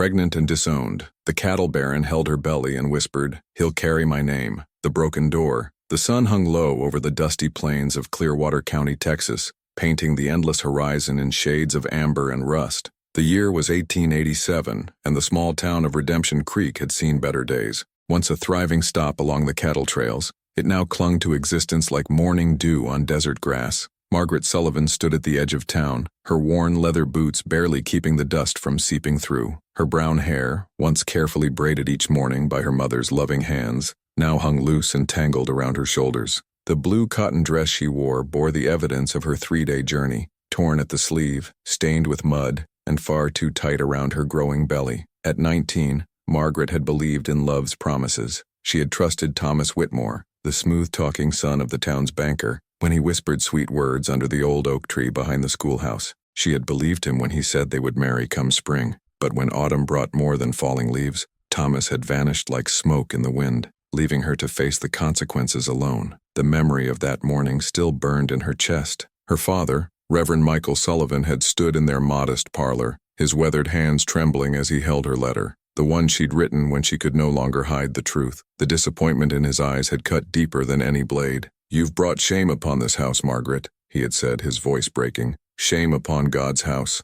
pregnant and disowned. The cattle baron held her belly and whispered, "He'll carry my name." The broken door. The sun hung low over the dusty plains of Clearwater County, Texas, painting the endless horizon in shades of amber and rust. The year was 1887, and the small town of Redemption Creek had seen better days. Once a thriving stop along the cattle trails, it now clung to existence like morning dew on desert grass. Margaret Sullivan stood at the edge of town, her worn leather boots barely keeping the dust from seeping through. Her brown hair, once carefully braided each morning by her mother's loving hands, now hung loose and tangled around her shoulders. The blue cotton dress she wore bore the evidence of her 3-day journey, torn at the sleeve, stained with mud, and far too tight around her growing belly. At 19, Margaret had believed in love's promises. She had trusted Thomas Whitmore, the smooth-talking son of the town's banker, when he whispered sweet words under the old oak tree behind the schoolhouse. She had believed him when he said they would marry come spring. But when autumn brought more than falling leaves, Thomas had vanished like smoke in the wind, leaving her to face the consequences alone. The memory of that morning still burned in her chest. Her father, Reverend Michael Sullivan, had stood in their modest parlor, his weathered hands trembling as he held her letter, the one she'd written when she could no longer hide the truth. The disappointment in his eyes had cut deeper than any blade. "You've brought shame upon this house, Margaret," he had said, his voice breaking. "Shame upon God's house.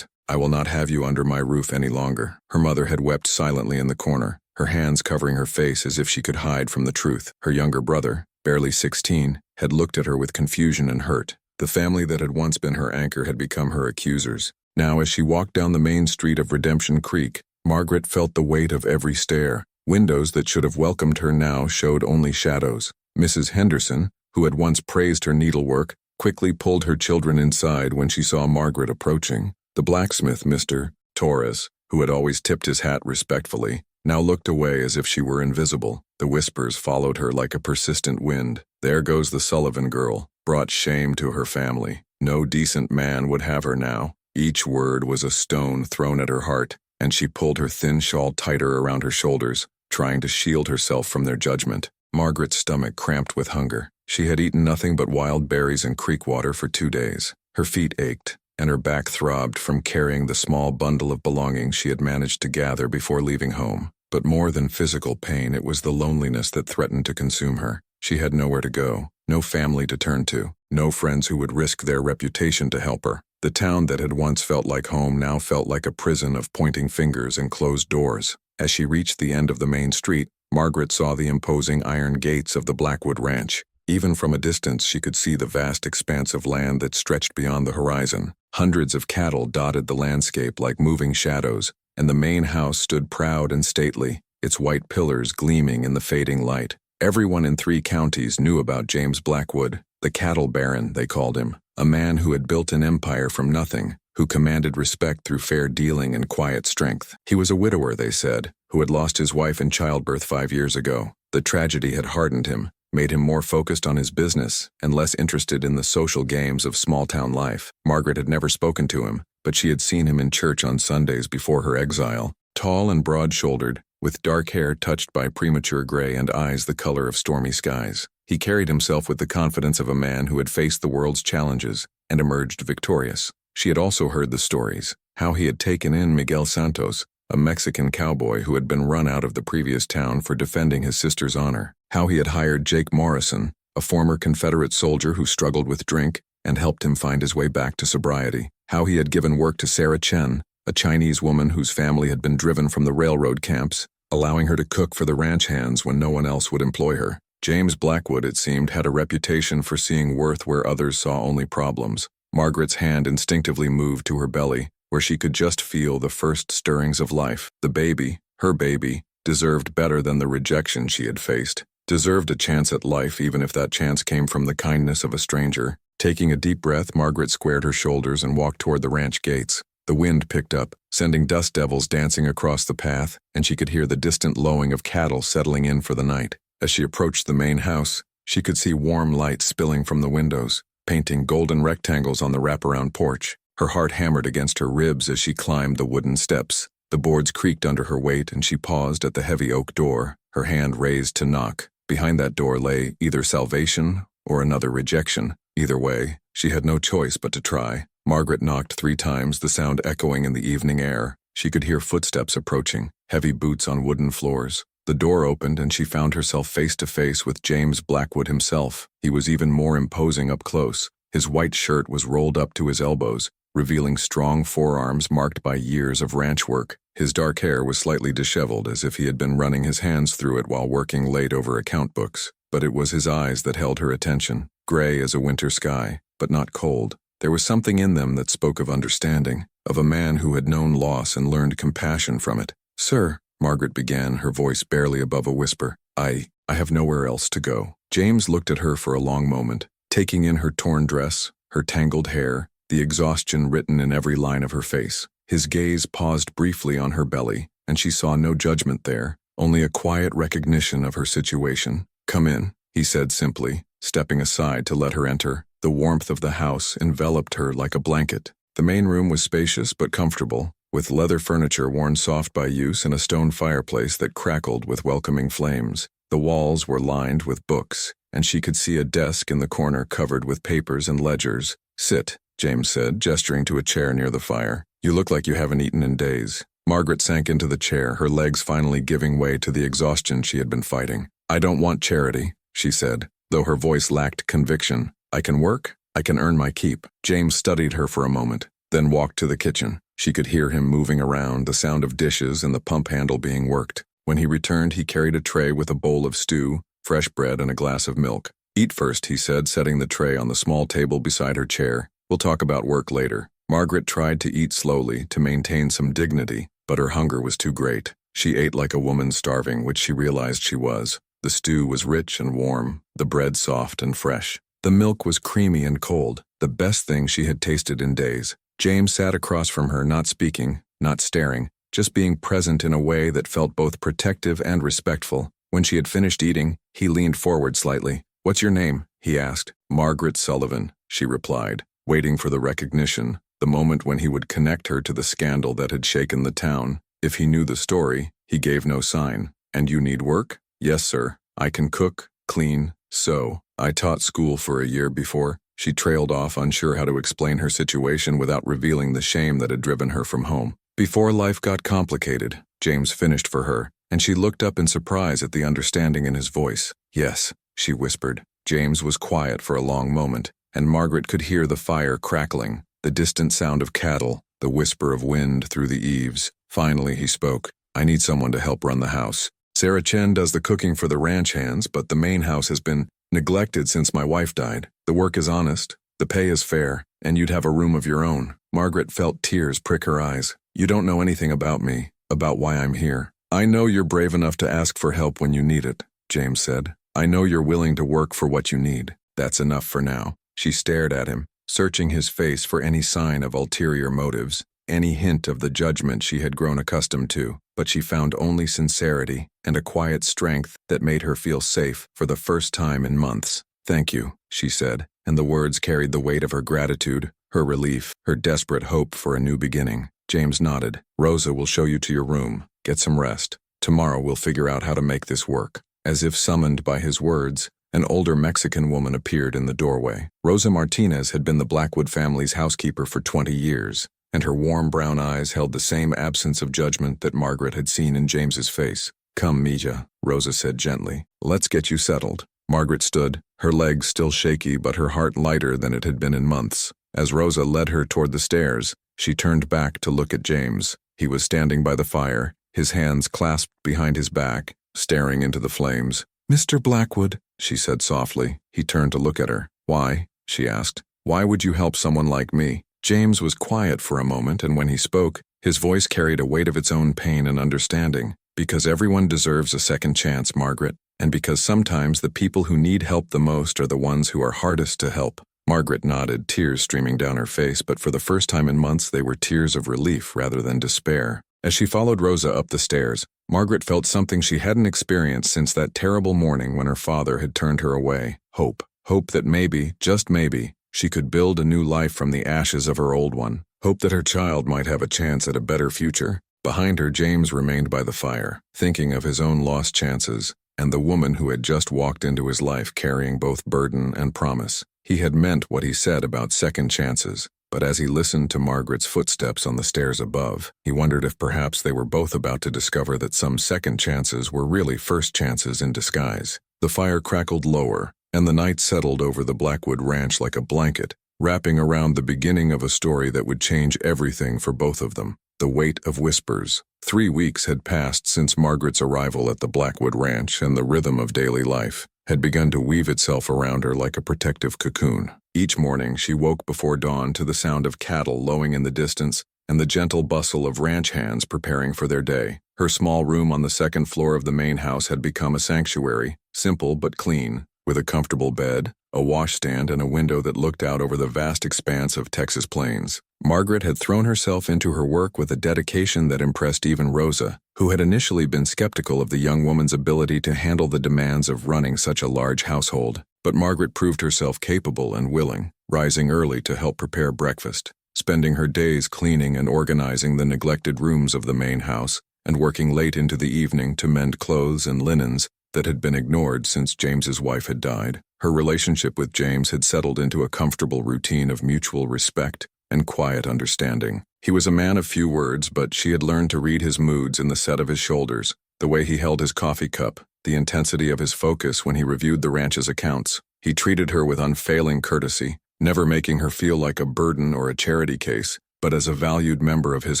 I will not have you under my roof any longer." Her mother had wept silently in the corner, her hands covering her face as if she could hide from the truth. Her younger brother, barely 16, had looked at her with confusion and hurt. The family that had once been her anchor had become her accusers. Now, as she walked down the main street of Redemption Creek, Margaret felt the weight of every stare. Windows that should have welcomed her now showed only shadows. Mrs. Henderson, who had once praised her needlework, quickly pulled her children inside when she saw Margaret approaching. The blacksmith, Mr. Torres, who had always tipped his hat respectfully, now looked away as if she were invisible. The whispers followed her like a persistent wind. "There goes the Sullivan girl. Brought shame to her family. No decent man would have her now." Each word was a stone thrown at her heart, and she pulled her thin shawl tighter around her shoulders, trying to shield herself from their judgment. Margaret's stomach cramped with hunger. She had eaten nothing but wild berries and creek water for 2 days. Her feet ached, and her back throbbed from carrying the small bundle of belongings she had managed to gather before leaving home. But more than physical pain, it was the loneliness that threatened to consume her. She had nowhere to go, no family to turn to, no friends who would risk their reputation to help her. The town that had once felt like home now felt like a prison of pointing fingers and closed doors. As she reached the end of the main street, Margaret saw the imposing iron gates of the Blackwood Ranch. Even from a distance, she could see the vast expanse of land that stretched beyond the horizon. Hundreds of cattle dotted the landscape like moving shadows, and the main house stood proud and stately, its white pillars gleaming in the fading light. Everyone in 3 counties knew about James Blackwood, the cattle baron, they called him, a man who had built an empire from nothing, who commanded respect through fair dealing and quiet strength. He was a widower, they said, who had lost his wife in childbirth 5 years ago. The tragedy had hardened him, made him more focused on his business and less interested in the social games of small-town life. Margaret had never spoken to him, but she had seen him in church on Sundays before her exile. Tall and broad-shouldered, with dark hair touched by premature gray and eyes the color of stormy skies, he carried himself with the confidence of a man who had faced the world's challenges and emerged victorious. She had also heard the stories, how he had taken in Miguel Santos, a Mexican cowboy who had been run out of the previous town for defending his sister's honor, how he had hired Jake Morrison, a former Confederate soldier who struggled with drink, and helped him find his way back to sobriety, how he had given work to Sarah Chen, a Chinese woman whose family had been driven from the railroad camps, allowing her to cook for the ranch hands when no one else would employ her. James Blackwood, it seemed, had a reputation for seeing worth where others saw only problems. Margaret's hand instinctively moved to her belly, where she could just feel the first stirrings of life. The baby, her baby, deserved better than the rejection she had faced, deserved a chance at life even if that chance came from the kindness of a stranger. Taking a deep breath, Margaret squared her shoulders and walked toward the ranch gates. The wind picked up, sending dust devils dancing across the path, and she could hear the distant lowing of cattle settling in for the night. As she approached the main house, she could see warm light spilling from the windows, painting golden rectangles on the wraparound porch. Her heart hammered against her ribs as she climbed the wooden steps. The boards creaked under her weight, and she paused at the heavy oak door, her hand raised to knock. Behind that door lay either salvation or another rejection. Either way, she had no choice but to try. Margaret knocked 3 times, the sound echoing in the evening air. She could hear footsteps approaching, heavy boots on wooden floors. The door opened and she found herself face to face with James Blackwood himself. He was even more imposing up close. His white shirt was rolled up to his elbows, revealing strong forearms marked by years of ranch work. His dark hair was slightly disheveled, as if he had been running his hands through it while working late over account books. But it was his eyes that held her attention, gray as a winter sky, but not cold. There was something in them that spoke of understanding, of a man who had known loss and learned compassion from it. "Sir," Margaret began, her voice barely above a whisper, I have nowhere else to go." James looked at her for a long moment, taking in her torn dress, her tangled hair, the exhaustion written in every line of her face. His gaze paused briefly on her belly, and she saw no judgment there, only a quiet recognition of her situation. "Come in," he said simply, stepping aside to let her enter. The warmth of the house enveloped her like a blanket. The main room was spacious but comfortable, with leather furniture worn soft by use and a stone fireplace that crackled with welcoming flames. The walls were lined with books, and she could see a desk in the corner covered with papers and ledgers. "Sit," James said, gesturing to a chair near the fire. "You look like you haven't eaten in days." Margaret sank into the chair, her legs finally giving way to the exhaustion she had been fighting. "I don't want charity," she said, though her voice lacked conviction. "I can work, I can earn my keep." James studied her for a moment, then walked to the kitchen. She could hear him moving around, the sound of dishes and the pump handle being worked. When he returned, he carried a tray with a bowl of stew, fresh bread, and a glass of milk. "Eat first," he said, setting the tray on the small table beside her chair. "We'll talk about work later." Margaret tried to eat slowly, to maintain some dignity, but her hunger was too great. She ate like a woman starving, which she realized she was. The stew was rich and warm, the bread soft and fresh. The milk was creamy and cold, the best thing she had tasted in days. James sat across from her, not speaking, not staring, just being present in a way that felt both protective and respectful. When she had finished eating, he leaned forward slightly. "What's your name?" he asked. "Margaret Sullivan," she replied, waiting for the recognition, the moment when he would connect her to the scandal that had shaken the town. If he knew the story, he gave no sign. "And you need work?" "Yes, sir. I can cook, clean, sew. I taught school for a year before." She trailed off, unsure how to explain her situation without revealing the shame that had driven her from home. "Before life got complicated," James finished for her, and she looked up in surprise at the understanding in his voice. "Yes," she whispered. James was quiet for a long moment, and Margaret could hear the fire crackling, the distant sound of cattle, the whisper of wind through the eaves. Finally he spoke. "I need someone to help run the house. Sarah Chen does the cooking for the ranch hands, but the main house has been neglected since my wife died. The work is honest, the pay is fair, and you'd have a room of your own." Margaret felt tears prick her eyes. "You don't know anything about me, about why I'm here." "I know you're brave enough to ask for help when you need it," James said. "I know you're willing to work for what you need. That's enough for now." She stared at him, searching his face for any sign of ulterior motives, any hint of the judgment she had grown accustomed to, but she found only sincerity and a quiet strength that made her feel safe for the first time in months. "Thank you," she said, and the words carried the weight of her gratitude, her relief, her desperate hope for a new beginning. James nodded. "Rosa will show you to your room. Get some rest. Tomorrow we'll figure out how to make this work." As if summoned by his words, an older Mexican woman appeared in the doorway. Rosa Martinez had been the Blackwood family's housekeeper for 20 years, and her warm brown eyes held the same absence of judgment that Margaret had seen in James's face. "Come, Mija," Rosa said gently. "Let's get you settled." Margaret stood, her legs still shaky but her heart lighter than it had been in months. As Rosa led her toward the stairs, she turned back to look at James. He was standing by the fire, his hands clasped behind his back, staring into the flames. "Mr. Blackwood," she said softly. He turned to look at her. "Why?" she asked. "Why would you help someone like me?" James was quiet for a moment, and when he spoke, his voice carried a weight of its own pain and understanding. "Because everyone deserves a second chance, Margaret, and because sometimes the people who need help the most are the ones who are hardest to help." Margaret nodded, tears streaming down her face, but for the first time in months they were tears of relief rather than despair. As she followed Rosa up the stairs, Margaret felt something she hadn't experienced since that terrible morning when her father had turned her away. Hope. Hope that maybe, just maybe, she could build a new life from the ashes of her old one. Hope that her child might have a chance at a better future. Behind her, James remained by the fire, thinking of his own lost chances, and the woman who had just walked into his life carrying both burden and promise. He had meant what he said about second chances, but as he listened to Margaret's footsteps on the stairs above, he wondered if perhaps they were both about to discover that some second chances were really first chances in disguise. The fire crackled lower, and the night settled over the Blackwood Ranch like a blanket, wrapping around the beginning of a story that would change everything for both of them. The weight of whispers. 3 weeks had passed since Margaret's arrival at the Blackwood Ranch, and the rhythm of daily life had begun to weave itself around her like a protective cocoon. Each morning she woke before dawn to the sound of cattle lowing in the distance and the gentle bustle of ranch hands preparing for their day. Her small room on the second floor of the main house had become a sanctuary, simple but clean, with a comfortable bed, a washstand, and a window that looked out over the vast expanse of Texas plains. Margaret had thrown herself into her work with a dedication that impressed even Rosa, who had initially been skeptical of the young woman's ability to handle the demands of running such a large household. But Margaret proved herself capable and willing, rising early to help prepare breakfast, spending her days cleaning and organizing the neglected rooms of the main house, and working late into the evening to mend clothes and linens that had been ignored since James's wife had died. Her relationship with James had settled into a comfortable routine of mutual respect and quiet understanding. He was a man of few words, but she had learned to read his moods in the set of his shoulders, the way he held his coffee cup, the intensity of his focus when he reviewed the ranch's accounts. He treated her with unfailing courtesy, never making her feel like a burden or a charity case, but as a valued member of his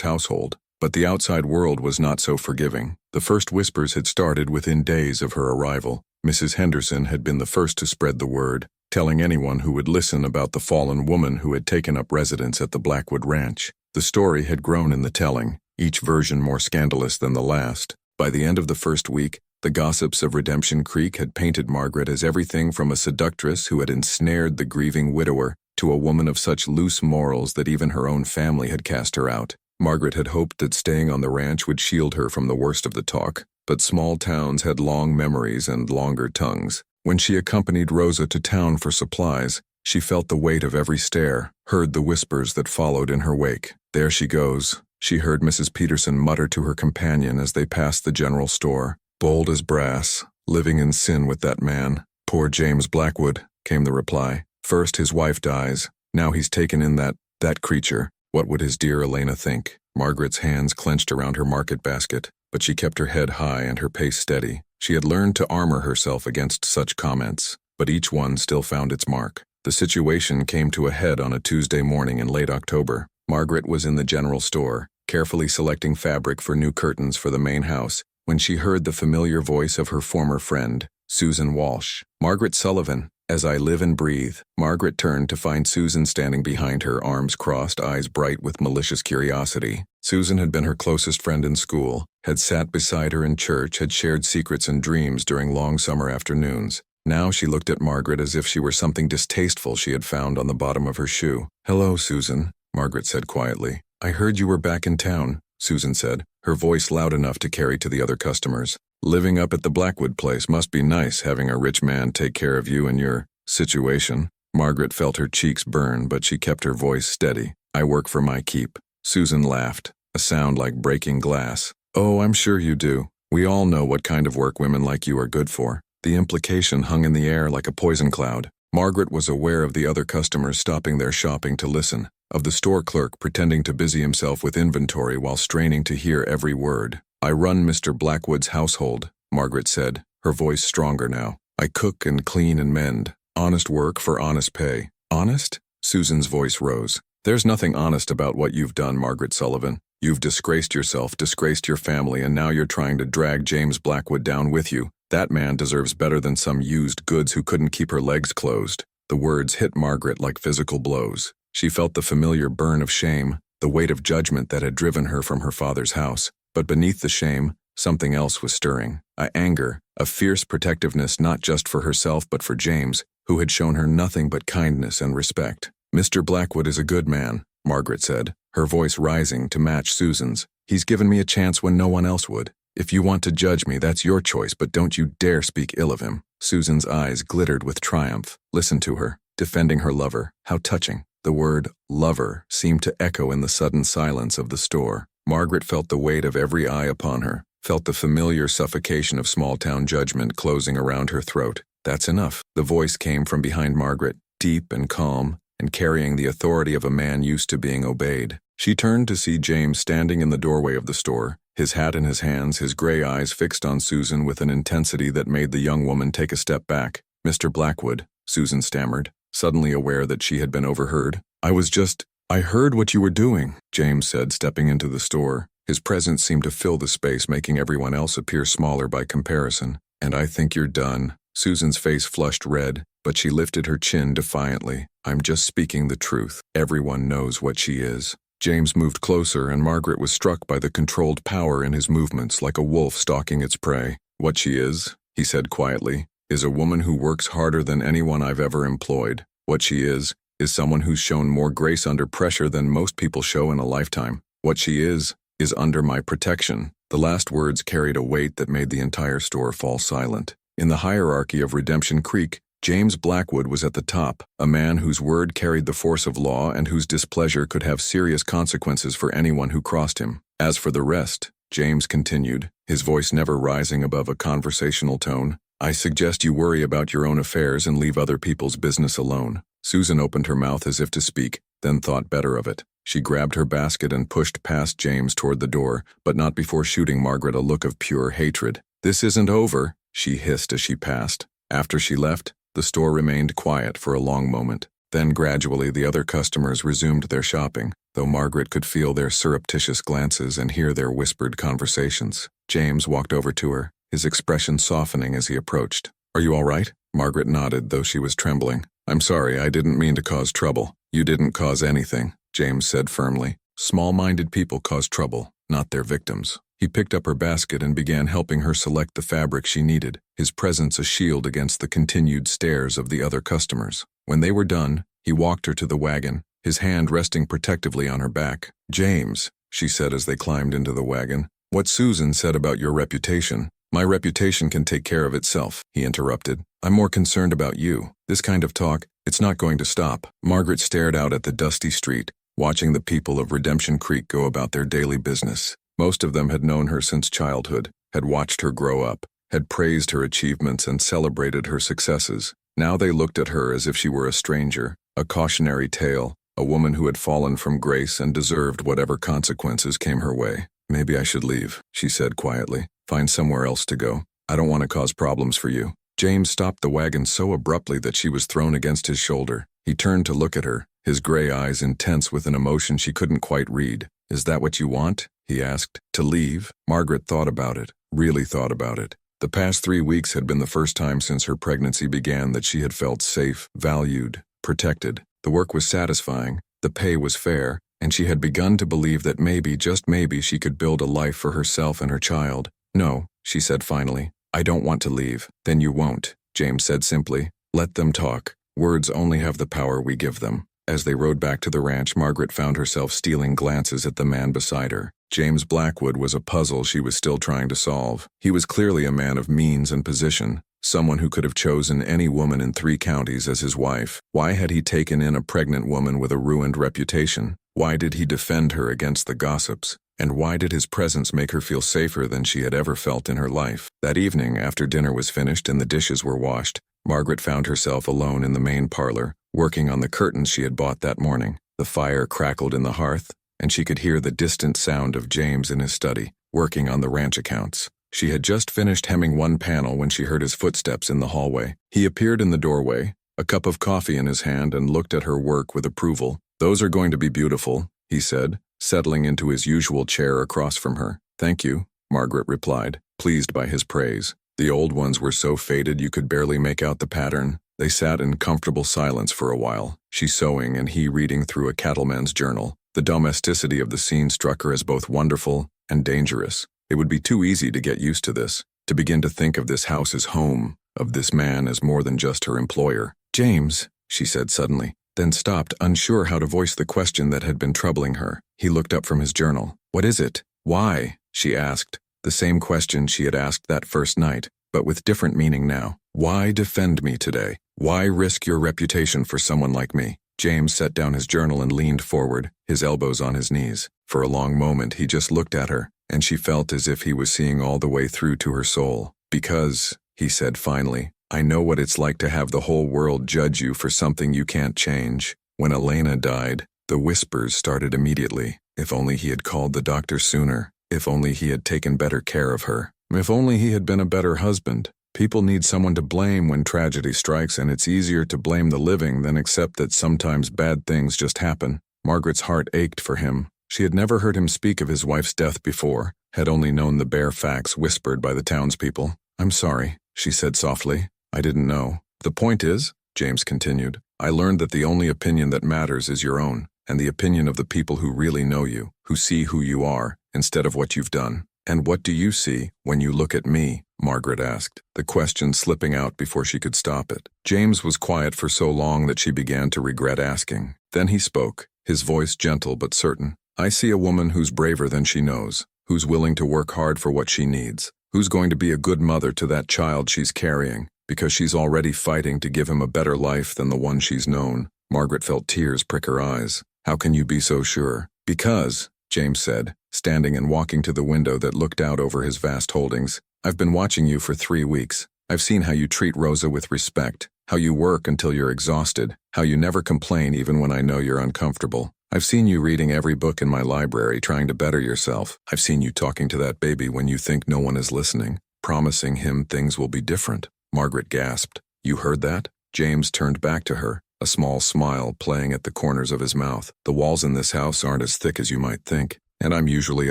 household. But the outside world was not so forgiving. The first whispers had started within days of her arrival. Mrs. Henderson had been the first to spread the word, telling anyone who would listen about the fallen woman who had taken up residence at the Blackwood Ranch. The story had grown in the telling, each version more scandalous than the last. By the end of the first week, the gossips of Redemption Creek had painted Margaret as everything from a seductress who had ensnared the grieving widower to a woman of such loose morals that even her own family had cast her out. Margaret had hoped that staying on the ranch would shield her from the worst of the talk, but small towns had long memories and longer tongues. When she accompanied Rosa to town for supplies, she felt the weight of every stare, heard the whispers that followed in her wake. "There she goes," she heard Mrs. Peterson mutter to her companion as they passed the general store. "Bold as brass, living in sin with that man. Poor James Blackwood," came the reply. "First his wife dies, now he's taken in that creature. What would his dear Elena think?" Margaret's hands clenched around her market basket, but she kept her head high and her pace steady. She had learned to armor herself against such comments, but each one still found its mark. The situation came to a head on a Tuesday morning in late October. Margaret was in the general store, carefully selecting fabric for new curtains for the main house, when she heard the familiar voice of her former friend, Susan Walsh. "Margaret Sullivan, as I live and breathe." Margaret turned to find Susan standing behind her, arms crossed, eyes bright with malicious curiosity. Susan had been her closest friend in school, had sat beside her in church, had shared secrets and dreams during long summer afternoons. Now she looked at Margaret as if she were something distasteful she had found on the bottom of her shoe. "Hello, Susan," Margaret said quietly. "I heard you were back in town," Susan said, her voice loud enough to carry to the other customers. "Living up at the Blackwood place must be nice, having a rich man take care of you in your situation." Margaret felt her cheeks burn, but she kept her voice steady. "I work for my keep." Susan laughed, a sound like breaking glass. "Oh, I'm sure you do. We all know what kind of work women like you are good for." The implication hung in the air like a poison cloud. Margaret was aware of the other customers stopping their shopping to listen, of the store clerk pretending to busy himself with inventory while straining to hear every word. "I run Mr. Blackwood's household," Margaret said, her voice stronger now. "I cook and clean and mend. Honest work for honest pay." "Honest?" Susan's voice rose. "There's nothing honest about what you've done, Margaret Sullivan. You've disgraced yourself, disgraced your family, and now you're trying to drag James Blackwood down with you. That man deserves better than some used goods who couldn't keep her legs closed." The words hit Margaret like physical blows. She felt the familiar burn of shame, the weight of judgment that had driven her from her father's house. But beneath the shame, something else was stirring. Anger, a fierce protectiveness not just for herself but for James, who had shown her nothing but kindness and respect. "Mr. Blackwood is a good man," Margaret said, her voice rising to match Susan's. "He's given me a chance when no one else would. If you want to judge me, that's your choice, but don't you dare speak ill of him." Susan's eyes glittered with triumph. Listen to her, defending her lover. How touching. The word lover seemed to echo in the sudden silence of the store. Margaret felt the weight of every eye upon her, felt the familiar suffocation of small-town judgment closing around her throat. "That's enough." The voice came from behind Margaret, deep and calm, and carrying the authority of a man used to being obeyed. She turned to see James standing in the doorway of the store, his hat in his hands, his gray eyes fixed on Susan with an intensity that made the young woman take a step back. "Mr. Blackwood," Susan stammered, suddenly aware that she had been overheard. I heard what you were doing," James said, stepping into the store. His presence seemed to fill the space, making everyone else appear smaller by comparison. "And I think you're done." Susan's face flushed red, but she lifted her chin defiantly. "I'm just speaking the truth. Everyone knows what she is." James moved closer, and Margaret was struck by the controlled power in his movements, like a wolf stalking its prey. "What she is," he said quietly, "is a woman who works harder than anyone I've ever employed. What she is someone who's shown more grace under pressure than most people show in a lifetime. What she is under my protection." The last words carried a weight that made the entire store fall silent. In the hierarchy of Redemption Creek, James Blackwood was at the top, a man whose word carried the force of law and whose displeasure could have serious consequences for anyone who crossed him. As for the rest, James continued, his voice never rising above a conversational tone, "I suggest you worry about your own affairs and leave other people's business alone." Susan opened her mouth as if to speak, then thought better of it. She grabbed her basket and pushed past James toward the door, but not before shooting Margaret a look of pure hatred. "This isn't over," she hissed as she passed. After she left, the store remained quiet for a long moment. Then gradually the other customers resumed their shopping, though Margaret could feel their surreptitious glances and hear their whispered conversations. James walked over to her, his expression softening as he approached. "Are you all right?" Margaret nodded, though she was trembling. "I'm sorry, I didn't mean to cause trouble." "You didn't cause anything," James said firmly. "Small-minded people cause trouble, not their victims." He picked up her basket and began helping her select the fabric she needed, his presence a shield against the continued stares of the other customers. When they were done, he walked her to the wagon, his hand resting protectively on her back. "James," she said as they climbed into the wagon, "what Susan said about your reputation—" "My reputation can take care of itself," he interrupted. "I'm more concerned about you. This kind of talk, it's not going to stop." Margaret stared out at the dusty street, watching the people of Redemption Creek go about their daily business. Most of them had known her since childhood, had watched her grow up, had praised her achievements and celebrated her successes. Now they looked at her as if she were a stranger, a cautionary tale, a woman who had fallen from grace and deserved whatever consequences came her way. "Maybe I should leave," she said quietly. "Find somewhere else to go. I don't want to cause problems for you." James stopped the wagon so abruptly that she was thrown against his shoulder. He turned to look at her, his gray eyes intense with an emotion she couldn't quite read. "Is that what you want?" he asked. "To leave?" Margaret thought about it, really thought about it. The past 3 weeks had been the first time since her pregnancy began that she had felt safe, valued, protected. The work was satisfying, the pay was fair, and she had begun to believe that maybe, just maybe, she could build a life for herself and her child. "No," she said finally. "I don't want to leave." "Then you won't," James said simply. "Let them talk. Words only have the power we give them." As they rode back to the ranch, Margaret found herself stealing glances at the man beside her. James Blackwood was a puzzle she was still trying to solve. He was clearly a man of means and position, someone who could have chosen any woman in 3 counties as his wife. Why had he taken in a pregnant woman with a ruined reputation? Why did he defend her against the gossips? And why did his presence make her feel safer than she had ever felt in her life? That evening, after dinner was finished and the dishes were washed, Margaret found herself alone in the main parlor, working on the curtains she had bought that morning. The fire crackled in the hearth, and she could hear the distant sound of James in his study, working on the ranch accounts. She had just finished hemming one panel when she heard his footsteps in the hallway. He appeared in the doorway, a cup of coffee in his hand, and looked at her work with approval. "Those are going to be beautiful," he said, settling into his usual chair across from her. "Thank you," Margaret replied, pleased by his praise. The old ones were so faded you could barely make out the pattern. They sat in comfortable silence for a while, she sewing and he reading through a cattleman's journal. The domesticity of the scene struck her as both wonderful and dangerous. It would be too easy to get used to this, to begin to think of this house as home, of this man as more than just her employer. "James," she said suddenly, then stopped, unsure how to voice the question that had been troubling her. He looked up from his journal. "What is it? Why?" she asked. The same question she had asked that first night, but with different meaning now. "Why defend me today? Why risk your reputation for someone like me?" James set down his journal and leaned forward, his elbows on his knees. For a long moment he just looked at her, and she felt as if he was seeing all the way through to her soul. "Because," he said finally, "I know what it's like to have the whole world judge you for something you can't change. When Elena died, the whispers started immediately. If only he had called the doctor sooner. If only he had taken better care of her. If only he had been a better husband. People need someone to blame when tragedy strikes, and it's easier to blame the living than accept that sometimes bad things just happen. Margaret's heart ached for him. She had never heard him speak of his wife's death before, had only known the bare facts whispered by the townspeople. "I'm sorry," she said softly. "I didn't know." "The point is," James continued, "I learned that the only opinion that matters is your own, and the opinion of the people who really know you, who see who you are, instead of what you've done." "And what do you see when you look at me?" Margaret asked, the question slipping out before she could stop it. James was quiet for so long that she began to regret asking. Then he spoke, his voice gentle but certain. "I see a woman who's braver than she knows, who's willing to work hard for what she needs, who's going to be a good mother to that child she's carrying, because she's already fighting to give him a better life than the one she's known." Margaret felt tears prick her eyes. "How can you be so sure?" "Because," James said, standing and walking to the window that looked out over his vast holdings, "I've been watching you for 3 weeks. I've seen how you treat Rosa with respect, how you work until you're exhausted, how you never complain even when I know you're uncomfortable. I've seen you reading every book in my library trying to better yourself. I've seen you talking to that baby when you think no one is listening, promising him things will be different." Margaret gasped. "You heard that?" James turned back to her, a small smile playing at the corners of his mouth. "The walls in this house aren't as thick as you might think, and I'm usually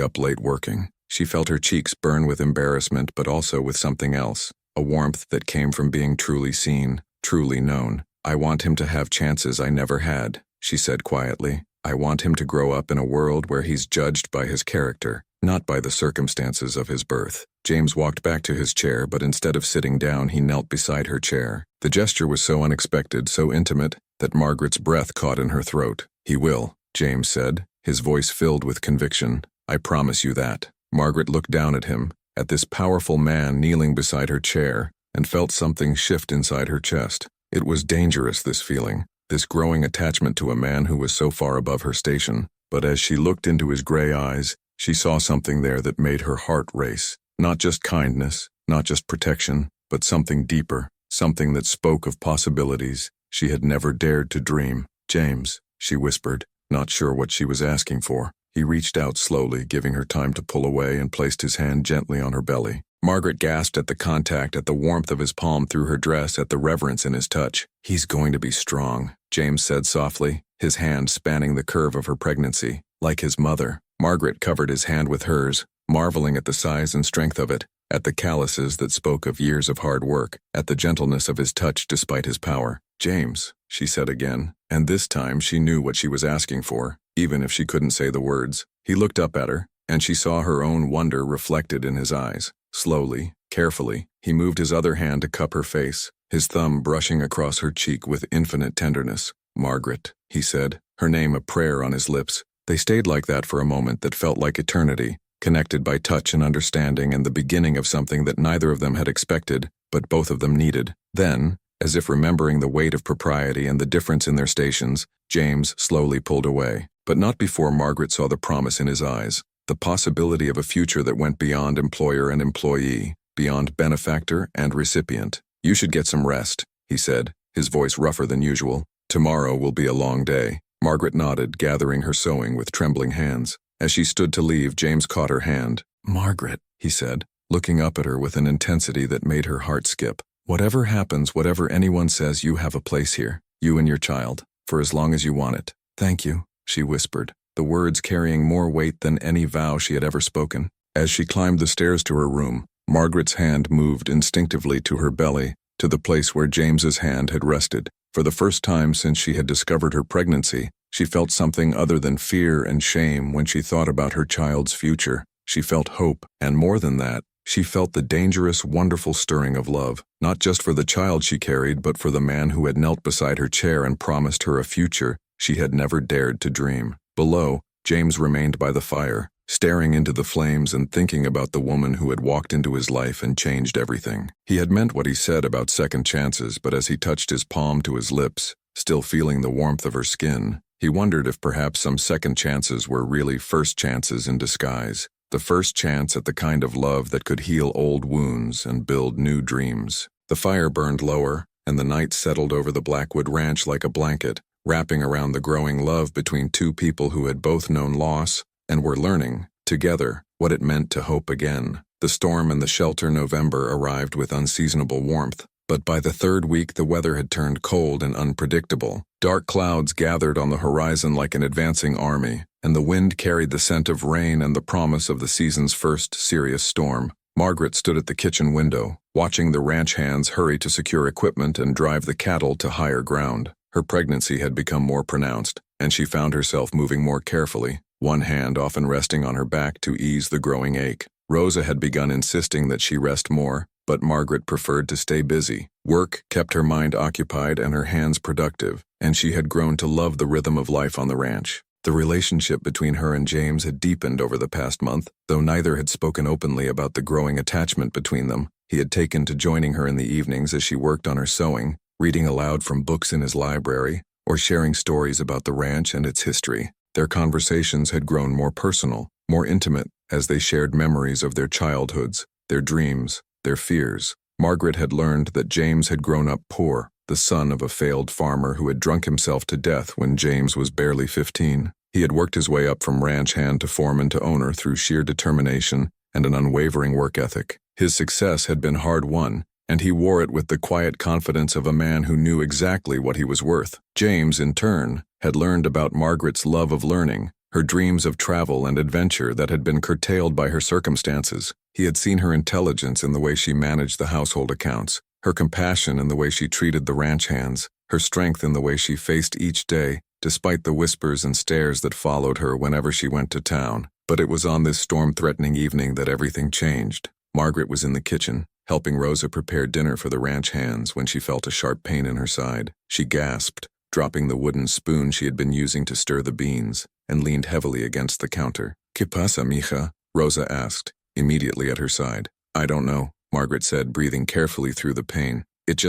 up late working." She felt her cheeks burn with embarrassment but also with something else, a warmth that came from being truly seen, truly known. "I want him to have chances I never had," she said quietly. "I want him to grow up in a world where he's judged by his character, not by the circumstances of his birth." James walked back to his chair, but instead of sitting down, he knelt beside her chair. The gesture was so unexpected, so intimate, that Margaret's breath caught in her throat. "He will," James said, his voice filled with conviction. "I promise you that." Margaret looked down at him, at this powerful man kneeling beside her chair, and felt something shift inside her chest. It was dangerous, this feeling, this growing attachment to a man who was so far above her station. But as she looked into his gray eyes, she saw something there that made her heart race. Not just kindness, not just protection, but something deeper, something that spoke of possibilities she had never dared to dream. "James," she whispered, not sure what she was asking for. He reached out slowly, giving her time to pull away, and placed his hand gently on her belly. Margaret gasped at the contact, at the warmth of his palm through her dress, at the reverence in his touch. "He's going to be strong," James said softly, his hand spanning the curve of her pregnancy, like his mother. Margaret covered his hand with hers, marveling at the size and strength of it, at the calluses that spoke of years of hard work, at the gentleness of his touch despite his power. "James," she said again, and this time she knew what she was asking for, even if she couldn't say the words. He looked up at her, and she saw her own wonder reflected in his eyes. Slowly, carefully, he moved his other hand to cup her face, his thumb brushing across her cheek with infinite tenderness. "Margaret," he said, her name a prayer on his lips. They stayed like that for a moment that felt like eternity, connected by touch and understanding, and the beginning of something that neither of them had expected, but both of them needed. Then, as if remembering the weight of propriety and the difference in their stations, James slowly pulled away. But not before Margaret saw the promise in his eyes, the possibility of a future that went beyond employer and employee, beyond benefactor and recipient. "You should get some rest," he said, his voice rougher than usual. "Tomorrow will be a long day." Margaret nodded, gathering her sewing with trembling hands. As she stood to leave, James caught her hand. "Margaret," he said, looking up at her with an intensity that made her heart skip. "Whatever happens, whatever anyone says, you have a place here, you and your child, for as long as you want it." "Thank you," she whispered, the words carrying more weight than any vow she had ever spoken. As she climbed the stairs to her room, Margaret's hand moved instinctively to her belly, to the place where James's hand had rested. For the first time since she had discovered her pregnancy, she felt something other than fear and shame when she thought about her child's future. She felt hope, and more than that, she felt the dangerous, wonderful stirring of love, not just for the child she carried, but for the man who had knelt beside her chair and promised her a future she had never dared to dream. Below, James remained by the fire, staring into the flames and thinking about the woman who had walked into his life and changed everything. He had meant what he said about second chances, but as he touched his palm to his lips, still feeling the warmth of her skin, he wondered if perhaps some second chances were really first chances in disguise. The first chance at the kind of love that could heal old wounds and build new dreams. The fire burned lower, and the night settled over the Blackwood Ranch like a blanket, wrapping around the growing love between two people who had both known loss and were learning, together, what it meant to hope again. The storm and the shelter November arrived with unseasonable warmth, but by the third week the weather had turned cold and unpredictable. Dark clouds gathered on the horizon like an advancing army, and the wind carried the scent of rain and the promise of the season's first serious storm. Margaret stood at the kitchen window, watching the ranch hands hurry to secure equipment and drive the cattle to higher ground. Her pregnancy had become more pronounced, and she found herself moving more carefully, one hand often resting on her back to ease the growing ache. Rosa had begun insisting that she rest more, but Margaret preferred to stay busy. Work kept her mind occupied and her hands productive, and she had grown to love the rhythm of life on the ranch. The relationship between her and James had deepened over the past month, though neither had spoken openly about the growing attachment between them. He had taken to joining her in the evenings as she worked on her sewing, reading aloud from books in his library, or sharing stories about the ranch and its history. Their conversations had grown more personal, more intimate, as they shared memories of their childhoods, their dreams, their fears. Margaret had learned that James had grown up poor, the son of a failed farmer who had drunk himself to death when James was barely 15. He had worked his way up from ranch hand to foreman to owner through sheer determination and an unwavering work ethic. His success had been hard-won, and he wore it with the quiet confidence of a man who knew exactly what he was worth. James, in turn, had learned about Margaret's love of learning, her dreams of travel and adventure that had been curtailed by her circumstances. He had seen her intelligence in the way she managed the household accounts, her compassion in the way she treated the ranch hands, her strength in the way she faced each day, despite the whispers and stares that followed her whenever she went to town. But it was on this storm-threatening evening that everything changed. Margaret was in the kitchen, helping Rosa prepare dinner for the ranch hands when she felt a sharp pain in her side. She gasped, dropping the wooden spoon she had been using to stir the beans, and leaned heavily against the counter. "¿Qué pasa, mija?" Rosa asked, immediately at her side. "I don't know," Margaret said, breathing carefully through the pain. It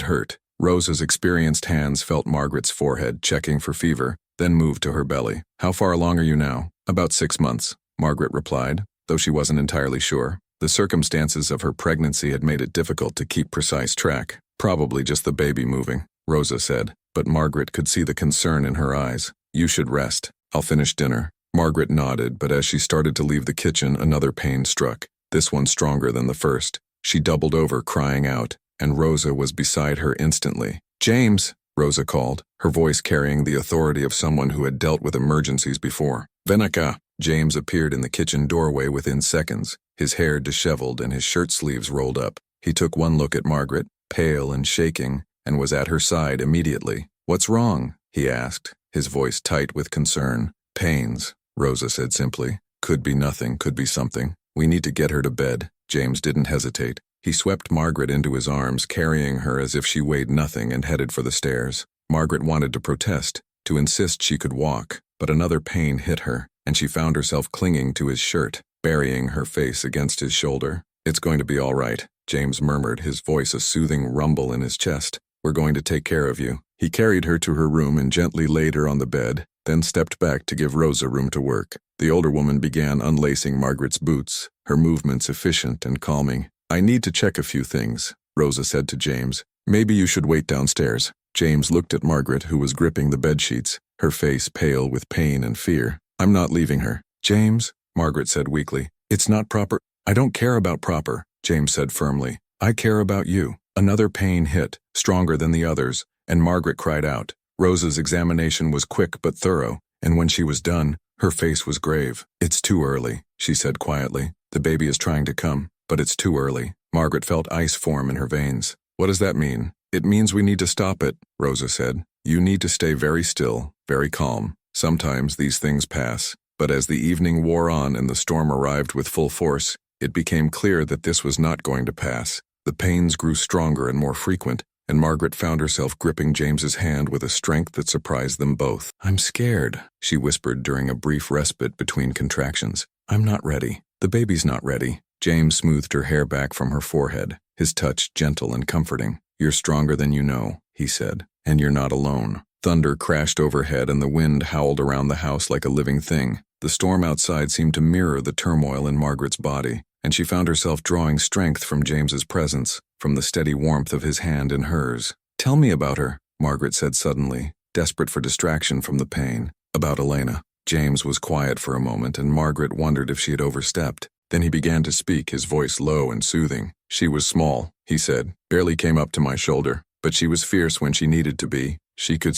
hurt." Rosa's experienced hands felt Margaret's forehead, checking for fever, then moved to her belly. "How far along are you now?" "About 6 months," Margaret replied, though she wasn't entirely sure. The circumstances of her pregnancy had made it difficult to keep precise track. "Probably just the baby moving," Rosa said, but Margaret could see the concern in her eyes. "You should rest. I'll finish dinner." Margaret nodded, but as she started to leave the kitchen, another pain struck, this one stronger than the first. She doubled over, crying out, and Rosa was beside her instantly. "James!" Rosa called, her voice carrying the authority of someone who had dealt with emergencies before. "Ven acá." James appeared in the kitchen doorway within seconds, his hair disheveled and his shirt sleeves rolled up. He took one look at Margaret, pale and shaking, and was at her side immediately. "What's wrong?" he asked, his voice tight with concern. "Pains," Rosa said simply. "Could be nothing, could be something. We need to get her to bed." James didn't hesitate. He swept Margaret into his arms, carrying her as if she weighed nothing, and headed for the stairs. Margaret wanted to protest, to insist she could walk, but another pain hit her, and she found herself clinging to his shirt, burying her face against his shoulder. "It's going to be all right," James murmured, his voice a soothing rumble in his chest. "We're going to take care of you." He carried her to her room and gently laid her on the bed, then stepped back to give Rosa room to work. The older woman began unlacing Margaret's boots, her movements efficient and calming. "I need to check a few things," Rosa said to James. "Maybe you should wait downstairs." James looked at Margaret, who was gripping the bedsheets, her face pale with pain and fear. "I'm not leaving her." "James," Margaret said weakly, "it's not proper." "I don't care about proper," James said firmly. "I care about you." Another pain hit, stronger than the others, and Margaret cried out. Rosa's examination was quick but thorough, and when she was done, her face was grave. "It's too early," she said quietly. "The baby is trying to come, but it's too early." Margaret felt ice form in her veins. "What does that mean?" "It means we need to stop it," Rosa said. "You need to stay very still, very calm. Sometimes these things pass." But as the evening wore on and the storm arrived with full force, it became clear that this was not going to pass. The pains grew stronger and more frequent, and Margaret found herself gripping James's hand with a strength that surprised them both. "I'm scared," she whispered during a brief respite between contractions. "I'm not ready. The baby's not ready." James smoothed her hair back from her forehead, his touch gentle and comforting. "You're stronger than you know," he said, "and you're not alone." Thunder crashed overhead and the wind howled around the house like a living thing. The storm outside seemed to mirror the turmoil in Margaret's body, and she found herself drawing strength from James's presence, from the steady warmth of his hand in hers. "Tell me about her," Margaret said suddenly, desperate for distraction from the pain. About Elena. James was quiet for a moment, and Margaret wondered if she had overstepped. Then he began to speak, his voice low and soothing. She was small, he said, barely came up to my shoulder, but she was fierce when she needed to be. She could